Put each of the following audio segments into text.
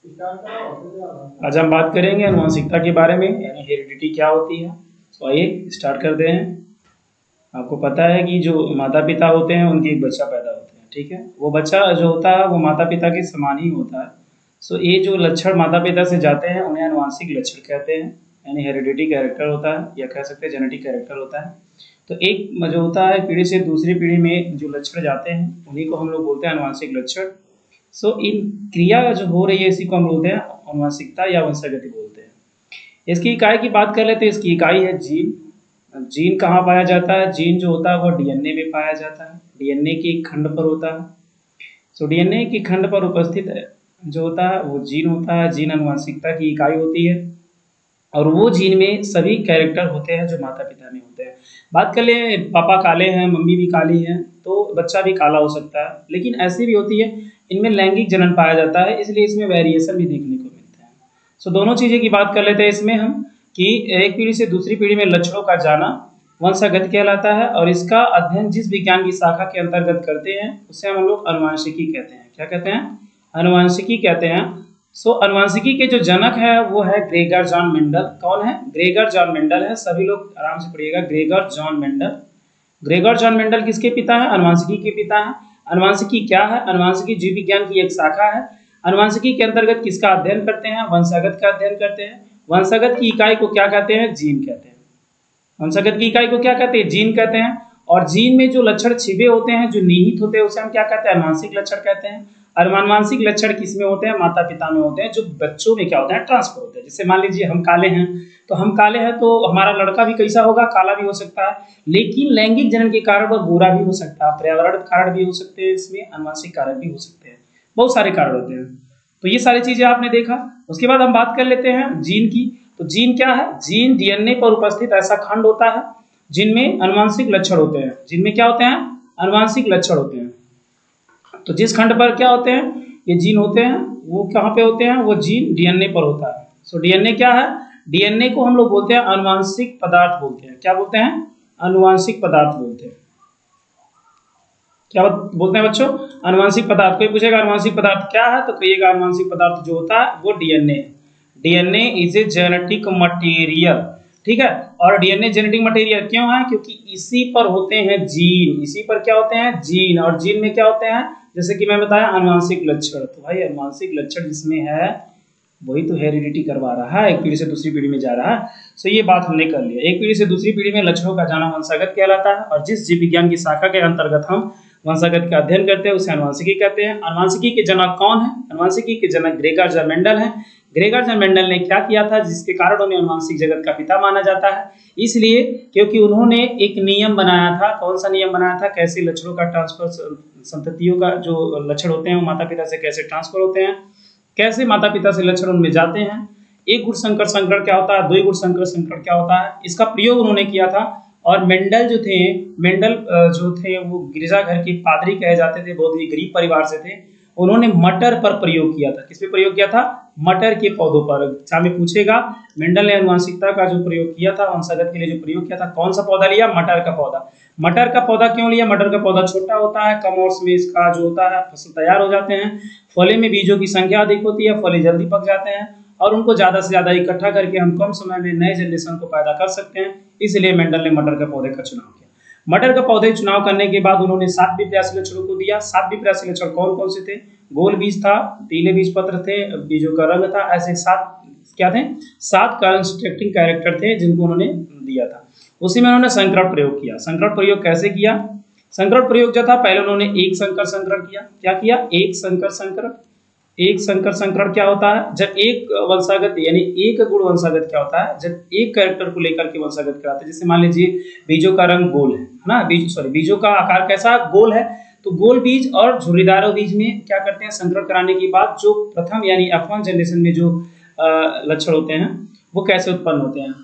आज हम बात करेंगे आनुवंशिकता के बारे में, यानी हेरिडिटी क्या होती है। तो आइए स्टार्ट करते हैं। आपको पता है कि जो माता पिता होते हैं उनके एक बच्चा पैदा होते हैं, ठीक है। वो बच्चा जो होता है वो माता पिता के समान ही होता है। सो ये जो लक्षण माता पिता से जाते हैं उन्हें आनुवंशिक लक्षण कहते हैं, यानी हेरिडिटी कैरेक्टर होता है, या कह सकते हैं जेनेटिक कैरेक्टर होता है। तो एक जो होता है पीढ़ी से दूसरी पीढ़ी में जो लक्षण जाते हैं उन्हीं को हम लोग बोलते हैं आनुवंशिक लक्षण। सो इन क्रिया जो हो रही है इसी को हम बोलते हैं आनुवंशिकता या वंशागति बोलते हैं। इसकी इकाई की बात कर लेते हैं। इसकी इकाई है जीन। जीन कहाँ पाया जाता है? जीन जो होता है वो डीएनए में पाया जाता है, डीएनए के एक खंड पर होता है। सो डीएनए के खंड पर उपस्थित जो होता है वो जीन होता है। जीन आनुवंशिकता की इकाई होती है और वो जीन में सभी कैरेक्टर होते हैं जो माता पिता में होते हैं। बात कर ले, पापा काले हैं, मम्मी भी काली हैं, तो बच्चा भी काला हो सकता है। लेकिन ऐसी भी होती है इनमें लैंगिक जनन पाया जाता है, इसलिए इसमें वेरिएशन भी देखने को मिलता है। सो दोनों चीज़ें की बात कर लेते हैं इसमें हम कि एक पीढ़ी से दूसरी पीढ़ी में लक्षणों का जाना वंशागत कहलाता है, और इसका अध्ययन जिस विज्ञान की शाखा के अंतर्गत करते हैं उसे हम लोग अनुवांशिकी कहते हैं। क्या कहते हैं? अनुवांशिकी कहते हैं। सो अनुवांशिकी के जो जनक है वो है ग्रेगर जॉन मेंडल। कौन है? ग्रेगर जॉन मेंडल है। सभी लोग आराम से पढ़िएगा, Gregor John Mendel. Gregor John Mendel किसके पिता है? अनुवांशिकी के पिता है। अनुवांशिकी क्या है? अनुवांशिकी जीव विज्ञान की एक शाखा है। अनुवांशिकी के अंतर्गत किसका अध्ययन करते हैं? वंशागत का अध्ययन करते हैं। वंशागत की इकाई को क्या कहते हैं? जीन कहते हैं। वंशागत की इकाई को क्या कहते हैं? जीन कहते हैं। और जीन में जो लक्षण छिपे होते हैं, जो निहित होते हैं, उसे हम क्या कहते हैं? अनुवांशिक लक्षण कहते हैं। और अनुवांशिक लक्षण किसमें होते हैं? माता पिता में होते हैं। जो बच्चों में क्या होते हैं? ट्रांसफर होते हैं। जैसे मान लीजिए हम काले हैं, तो हम काले हैं तो हमारा लड़का भी कैसा होगा? काला भी हो सकता है। लेकिन लैंगिक जनन के कारण वह गोरा भी हो सकता है, पर्यावरण कारण भी हो सकते हैं, इसमें अनुवांशिक कारक भी हो सकते हैं, बहुत सारे कारण होते हैं। तो ये सारी चीजें आपने देखा। उसके बाद हम बात कर लेते हैं जीन की। तो जीन क्या है? जीन डीएनए पर उपस्थित ऐसा खंड होता है जिनमें अनुवांशिक लक्षण होते हैं। जिनमें क्या होते हैं? अनुवांशिक लक्षण होते हैं। तो जिस खंड पर क्या होते हैं? ये जीन होते हैं, वो कहाँ पे होते हैं? वो जीन डीएनए पर होता है। सो डीएनए क्या है? डीएनए को हम लोग बोलते हैं अनुवांशिक पदार्थ बोलते हैं। क्या बोलते हैं? अनुवांशिक पदार्थ बोलते हैं। क्या बोलते हैं बच्चों? अनुवांशिक पदार्थ। कोई पूछेगा अनुवांशिक पदार्थ क्या है, तो कहिएगा अनुवांशिक पदार्थ जो होता है वो DNA. DNA is a genetic material, ठीक है। और डीएनए जेनेटिक मटेरियल क्यों है? क्योंकि इसी पर होते हैं जीन। इसी पर क्या होते हैं? जीन। और जीन में क्या होते हैं? जैसे कि मैं बताया अनुवांशिक लक्षण। तो भाई अनुवांशिक लक्षण जिसमें है वही तो हेरिडिटी करवा रहा है, एक पीढ़ी से दूसरी पीढ़ी में जा रहा है। सो ये बात हमने कर लिया। एक पीढ़ी से दूसरी पीढ़ी में लक्षणों का जाना वंशागत कहलाता है, और जिस जीव विज्ञान की शाखा के अंतर्गत हम वंशागत का अध्ययन करते हैं उसे अनुवांशिकी कहते हैं। अनुवांशिकी के जनक कौन है? अनुवांशिकी के जनक ग्रेगर जॉन मेंडल है। ग्रेगर जॉन मेंडल ने क्या किया था जिसके कारण उन्हें अनुवांशिक जगत का पिता माना जाता है? इसलिए क्योंकि उन्होंने एक नियम बनाया था। कौन सा नियम बनाया था? कैसे लक्षणों का ट्रांसफर, संततियों का जो लक्षण होते हैं वो माता पिता से कैसे ट्रांसफर होते हैं, कैसे माता पिता से लक्षण उनमें जाते हैं। एक गुण संकर संकरण क्या होता है, दो गुण संकर संकरण क्या होता है, इसका प्रयोग उन्होंने किया था। और मेंडल जो थे, मेंडल जो थे वो गिरजाघर के पादरी कहे जाते थे, बहुत ही गरीब परिवार से थे। उन्होंने मटर पर प्रयोग किया था। किस पे प्रयोग किया था? मटर के पौधों पर। एग्जाम में पूछेगा मेंडल ने अनुवांशिकता का जो प्रयोग किया था, वंशागत के लिए जो प्रयोग किया था, कौन सा पौधा लिया? मटर का पौधा। मटर का पौधा क्यों लिया? मटर का पौधा छोटा होता है, कम वर्ष में इसका जो होता है फसल तैयार हो जाते हैं, फले में बीजों की संख्या अधिक होती है, फले जल्दी पक जाते हैं, और उनको ज्यादा से ज्यादा इकट्ठा करके हम कम समय में नए जनरेशन को पैदा कर सकते हैं। इसलिए मेंडल ने मटर के पौधे का चुनाव किया। मटर का पौधे चुनाव करने के बाद उन्होंने 7 विप्रासी लक्षणों को दिया। 7 विप्रासी लक्षण कौन कौन से थे? गोल बीज था, पीले बीज पत्र थे, बीजों का रंग था। ऐसे 7 क्या थे? 7 कंस्ट्रक्टिंग कैरेक्टर थे जिनको उन्होंने दिया था। उसी में उन्होंने संकरण प्रयोग किया। संकरण प्रयोग कैसे किया? संकरण प्रयोग जो था, पहले उन्होंने एक संकर संकरण किया। क्या किया? एक संकर संकरण। एक संकर संकरण क्या होता है? जब एक वंशागत यानी एक गुण वंशागत क्या होता है? जब एक कैरेक्टर को लेकर के वंशागत कराते हैं। जैसे मान लीजिए बीजों का रंग गोल है ना, बीजों का आकार कैसा? गोल है। तो गोल बीज और झुर्रीदार बीज में क्या करते हैं? संकरण कराने के बाद जो प्रथम यानी F1 जनरेशन में जो लक्षण होते हैं वो कैसे उत्पन्न होते हैं?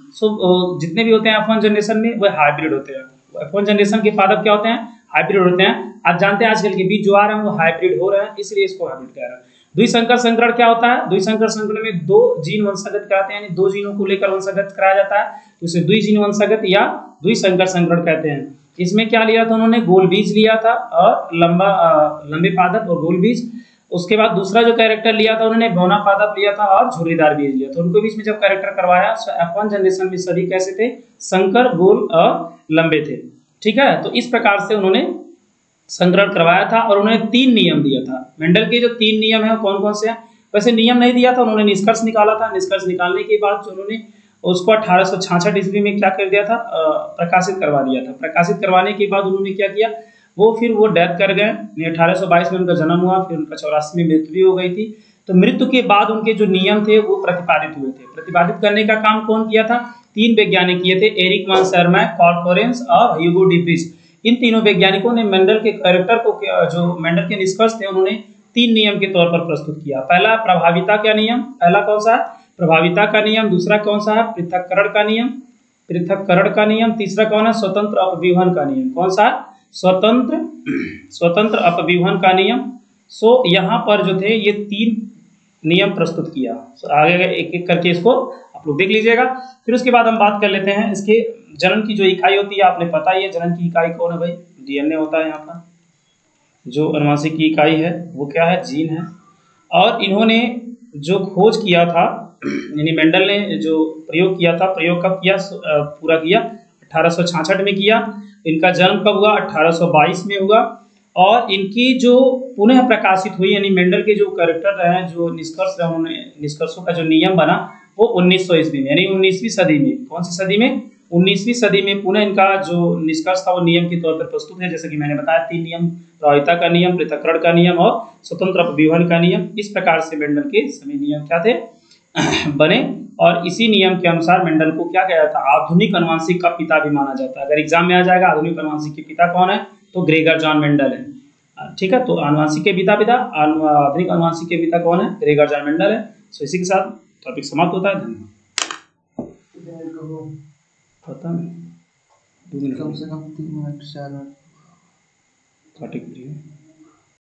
जितने भी होते हैं F1 जनरेशन में वह हाइब्रिड होते हैं। F1 जनरेशन के पादप क्या होते हैं? हाइब्रिड होते हैं। आप जानते हैं आजकल के बीज जो आ रहे हैं वो हाइब्रिड हो रहे हैं, इसलिए इसको हाइब्रिड कह रहे हैं। द्विसंकर संकरण क्या होता है? द्विसंकर संकरण में 2 जीन वंशागत कराते हैं, यानी 2 जीनों को लेकर वंशागत कराया जाता है, तो इसे द्विजीन वंशागत या द्विसंकर संकरण कहते हैं। इसमें क्या लिया था उन्होंने? गोल बीज लिया था और लंबे पादप और गोल बीज। उसके बाद दूसरा जो कैरेक्टर लिया था उन्होंने बोनापादा लिया था और झुर्रीदार बीज लिया था। उनको बीच में जब कैरेक्टर करवाया तो F1 जनरेशन में सभी कैसे थे, संकर, गोल और लंबे थे। ठीक है, तो इस प्रकार से उन्होंने संग्रहण करवाया था और उन्होंने 3 नियम दिया था। मेंडल के जो 3 नियम है कौन कौन से हैं, वैसे नियम नहीं दिया था, उन्होंने निष्कर्ष निकाला था। निष्कर्ष निकालने के बाद जो उन्होंने उसको 1866 ईस्वी में क्या कर दिया था, प्रकाशित करवा दिया था। प्रकाशित करवाने के बाद उन्होंने क्या किया, वो डेथ कर गए। 1822 में उनका जन्म हुआ, फिर उनका 84 में मृत्यु भी हो गई थी। तो मृत्यु के बाद उनके जो नियम थे वो प्रतिपादित हुए थे। प्रतिपादित करने का काम कौन किया था, 3 वैज्ञानिक किए थे, Erich von Tschermak, Carl Correns और ह्यूगो डिब्रिज। इन तीनों वैज्ञानिकों ने मेंडल के कैरेक्टर को, जो मेंडल के निष्कर्ष थे, उन्होंने 3 नियम के तौर पर प्रस्तुत किया। पहला प्रभाविता का नियम, पहला कौन सा है, प्रभाविता का नियम। दूसरा कौन सा है, पृथक्करण का नियम, पृथक्करण का नियम। तीसरा कौन है, स्वतंत्र अपव्यूहन का नियम। कौन सा है, स्वतंत्र अपव्यूहन का नियम। सो यहाँ पर जो थे ये 3 नियम प्रस्तुत किया। आगे एक एक करके इसको आप लोग देख लीजिएगा। फिर उसके बाद हम बात कर लेते हैं इसके जनन की जो इकाई होती है, आपने पता ही है जनन की इकाई कौन है भाई, डीएनए होता है। यहाँ पर जो अनुवांशिक की इकाई है वो क्या है, जीन है। और इन्होंने जो खोज किया था, यानी मेंडल ने जो प्रयोग किया था, प्रयोग कब किया, पूरा किया 1866 में किया। इनका जन्म कब हुआ, 1822 में हुआ। और इनकी जो पुनः प्रकाशित हुई, यानी मेंडल के जो कैरेक्टर रहे, जो निष्कर्ष रहे, उन्होंने निष्कर्षों का जो नियम बना वो 1900 ईस्वी में, यानी 19वीं सदी में। कौन सी सदी में, 19वीं सदी में पुनः इनका जो निष्कर्ष था वो नियम के तौर पर प्रस्तुत है। जैसे कि मैंने बताया 3 नियम, प्रभाविता का नियम, पृथक्करण का नियम और स्वतंत्र अपव्यूहन का नियम। इस प्रकार से मेंडल के सभी नियम क्या थे, बने। और इसी नियम के अनुसार मेंडल को क्या कहा जाता है, आधुनिक अनुवांशिक का पिता भी माना जाता है। अगर एग्जाम में आ जाएगा आधुनिक अनुवांशिक के पिता कौन है, तो ग्रेगर जॉन मेंडल है। ठीक है, तो अनुवांशिक के पिता आधुनिक अनुवांशिक के पिता कौन है, ग्रेगर जॉन मेंडल है। सो इसी के साथ टॉपिक समाप्त होता है। धन्यवाद। पता नहीं, 2 मिनट, कम से कम 3 मिनट 4 मिनट। टॉपिक